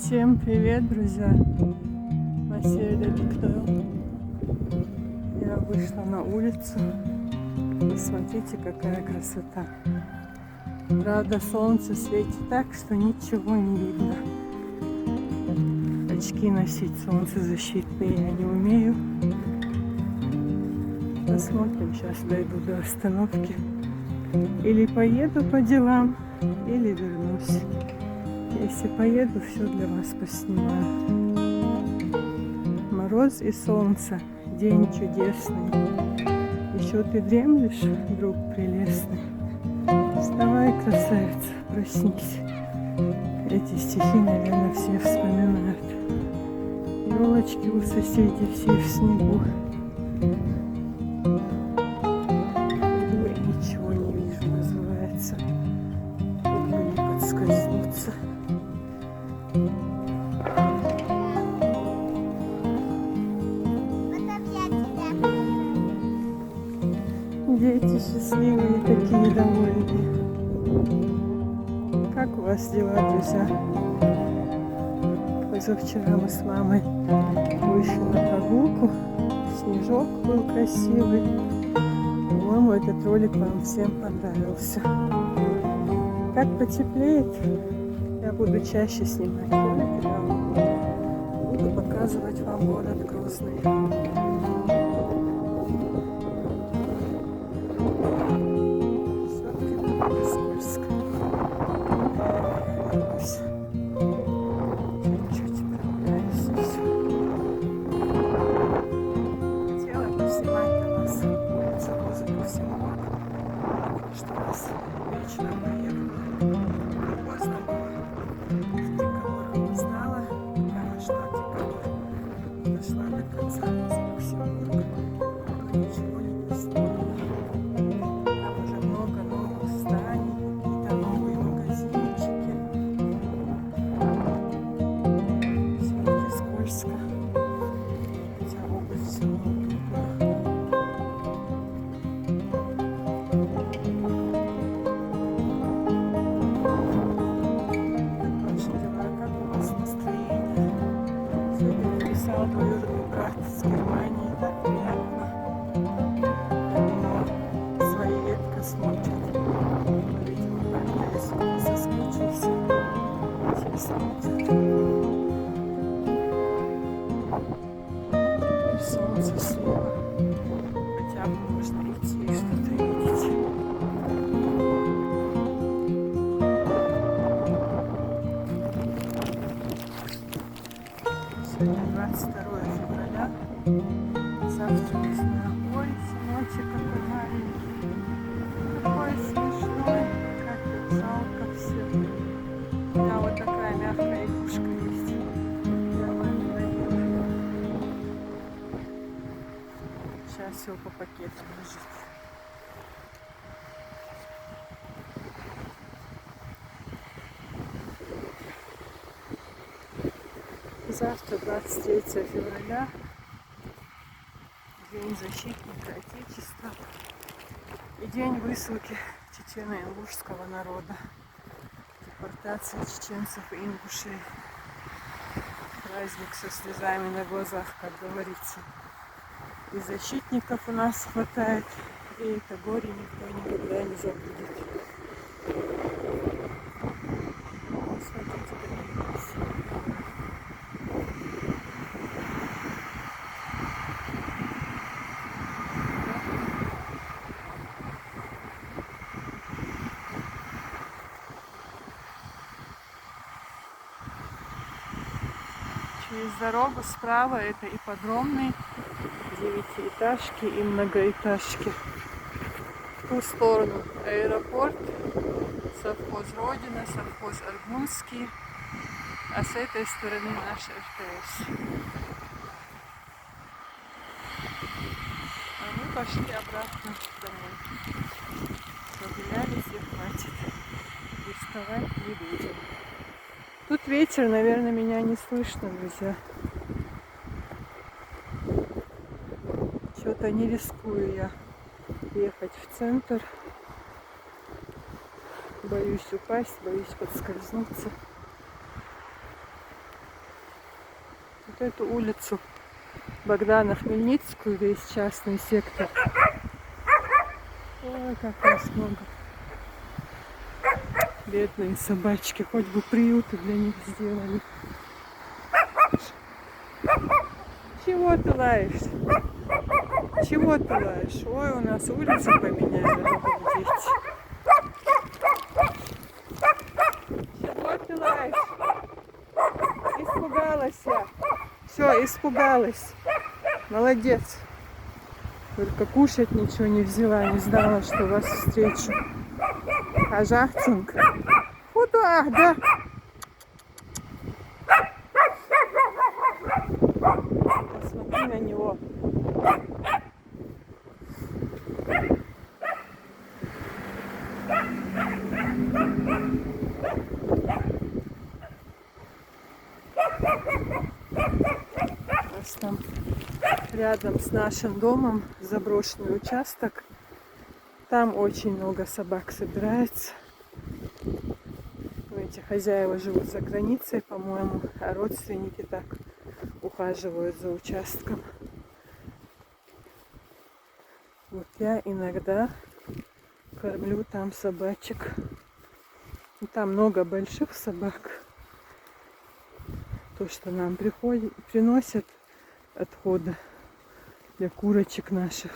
Всем привет, друзья! На севере Виктор. Я вышла на улицу. Посмотрите, какая красота. Правда, солнце светит так, что ничего не видно. Очки носить солнцезащитные я не умею. Посмотрим, сейчас дойду до остановки. Или поеду по делам, или вернусь. Если поеду, все для вас поснимаю. Мороз и солнце, день чудесный. Еще ты дремлешь, друг прелестный. Вставай, красавица, проснись. Эти стихи, наверное, все вспоминают. Елочки у соседей все в снегу. Ой, ничего не вижу, называется. Тут бы не подскользнуться. Дети счастливые, такие довольные. Как у вас дела, друзья? Позавчера мы с мамой вышли на прогулку. Снежок был красивый. По-моему, этот ролик вам всем понравился. Как потеплеет, я буду чаще снимать ролики, да, буду показывать вам город Грозный. Двоюродный брат из Германии, так приятно. Свои редко смотрят. Видимо, как-то я сегодня соскучился. Все смотрят. И солнце слева. Хотя бы можно идти и что-то видеть. Сегодня 22 февраля. Завтра не знаю. Ой, сыночек какой маленький. Какой смешной. Как жалко всех. У меня вот такая мягкая игрушка есть. Я маме дарила. Сейчас все по пакетам лежит. Завтра, 23 февраля, День защитника Отечества и День высылки чечено-ингушского народа, депортация чеченцев и ингушей. Праздник со слезами на глазах, как говорится. И защитников у нас хватает, и это горе никто никогда не забудет. Смотрите, какие красивые. Через дорогу справа это ипподромные 9-этажки и многоэтажки. В ту сторону аэропорт, совхоз Родина, совхоз Аргунский, а с этой стороны наш РТС. А мы пошли обратно домой. Прогулялись и хватит. Рисковать не будем. Тут ветер, наверное, меня не слышно, друзья. Что-то не рискую я ехать в центр. Боюсь упасть, боюсь подскользнуться. вот эту улицу Богдана Хмельницкую, весь частный сектор. Ой, как нас много. Бедные собачки, хоть бы приюты для них сделали. Чего ты лаешь? Чего ты лаешь? Ой, у нас улицу поменяли, обалдеть. Чего ты лаешь? Испугалась я. Все, испугалась. Молодец. Только кушать ничего не взяла, не знала, что вас встречу. А Жахцинг? Куда? Да. Посмотри на него. У нас там рядом с нашим домом заброшенный участок. Там очень много собак собирается. Эти хозяева живут за границей, по-моему, а родственники так ухаживают за участком. Вот я иногда кормлю там собачек. И там много больших собак. То, что нам приносят отходы для курочек наших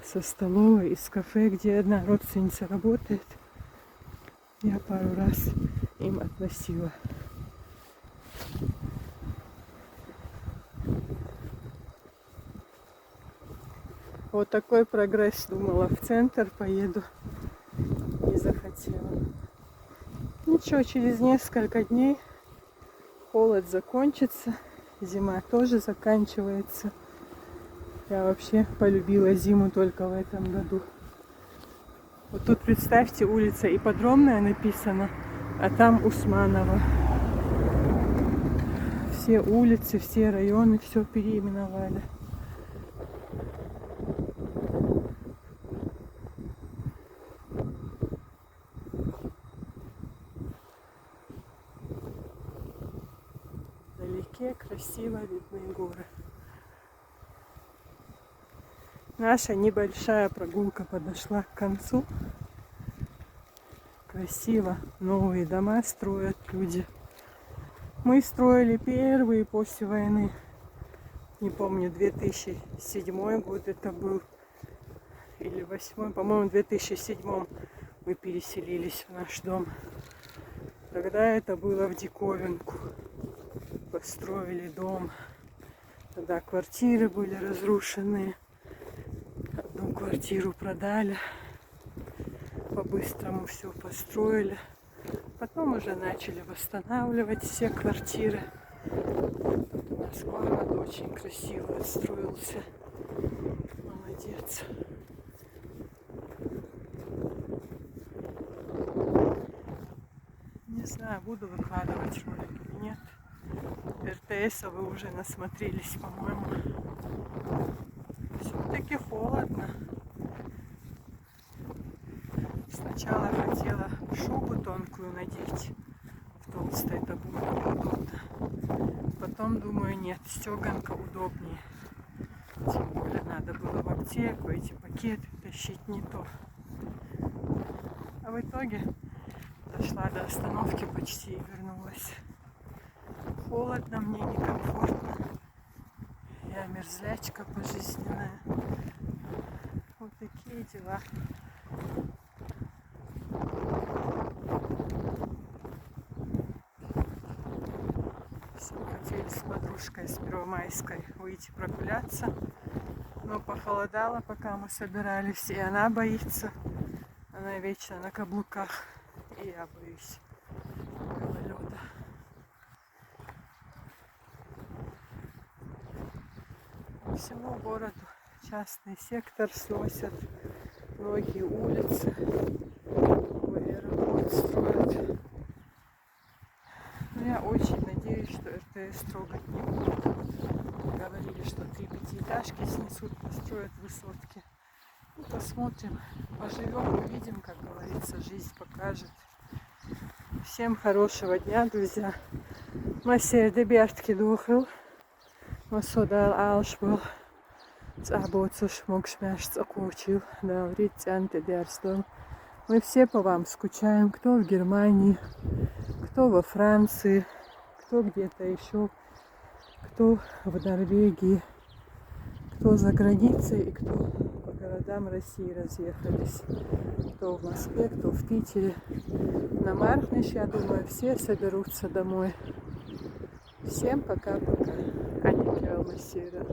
со столовой, из кафе, где одна родственница работает. Я пару раз им относила. Вот такой прогресс. Думала, в центр поеду. Не захотела. Ничего, через несколько дней холод закончится. Зима тоже заканчивается. Я вообще полюбила зиму только в этом году. Вот тут, представьте, улица Ипподромная написана, а там Усманова. Все улицы, все районы, все переименовали. Вдалеке красиво видны горы. Наша небольшая прогулка подошла к концу. Красиво. Новые дома строят люди. Мы строили первые после войны. Не помню, 2007 год это был. Или 2008. По-моему, в 2007 мы переселились в наш дом. Тогда это было в диковинку. Построили дом. Тогда квартиры были разрушены. Одну квартиру продали. По-быстрому все построили. Потом уже начали восстанавливать все квартиры. Тут у нас город очень красиво отстроился. Молодец. Не знаю, буду выкладывать ролик или нет. РТСа вы уже насмотрелись, по-моему. Все-таки холодно. Сначала хотела шубу тонкую надеть. В толстой это будет неудобно. Потом думаю, нет, стеганка удобнее. Тем более надо было в аптеку эти пакеты тащить, не то. А в итоге дошла до остановки почти и вернулась. Холодно, мне некомфортно. Я мерзлячка пожизненная. Вот такие дела. Все хотели с подружкой с Первомайской выйти прогуляться. Но похолодало, пока мы собирались. И она боится. Она вечно на каблуках. И я боюсь гололеда. По всему городу частный сектор сносят. Многие улицы. Новый аэропорт строят. Но я очень надеюсь, что РТС трогать не будут. Говорили, что 3 пятиэтажки снесут, построят высотки. Ну, посмотрим. Поживем, увидим, как говорится, жизнь покажет. Всем хорошего дня, друзья. Mēs sēdi bērtki duhil. Mēs sodāl ālšbol. Цабоцуш мокшмяш цокочил. Да, ритянте дерстом. Мы все по вам скучаем. Кто в Германии, кто во Франции, кто где-то еще, кто в Норвегии, кто за границей и кто по городам России разъехались. Кто в Москве, кто в Питере. На Мархнеш, я думаю, все соберутся домой. Всем пока-пока. Аня Киэлмасира.